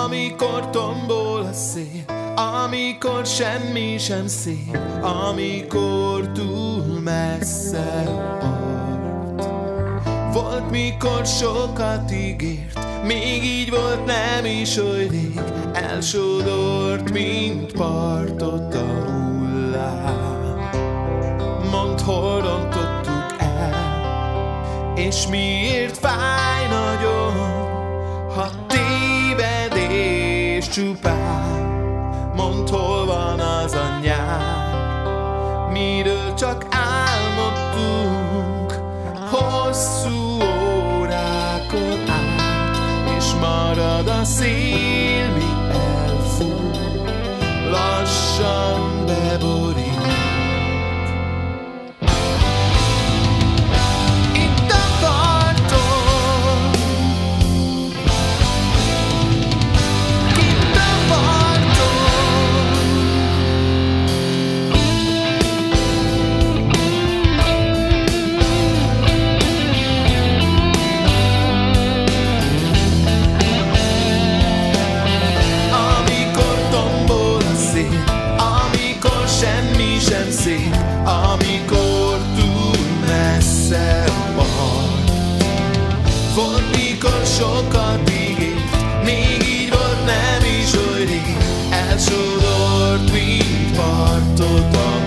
Amikor tombol a szél, amikor semmi sem szép, amikor túl messze a part. Volt, mikor sokat ígért, még így volt nem is oly rég, elsodort, mint partot a hullám. Mondd, hol rontottuk el, és miért fáj nagyon, ha tévedés csupán. Mondd, hol van az a nyár, miről csak álmodtunk hosszú órákon át, és marad a szél, mi elfúj, lassan beborít. Amikor túl messze a part. Volt, mikor sokat ígért, még így volt nem is oly rég, elsodort, mint partot a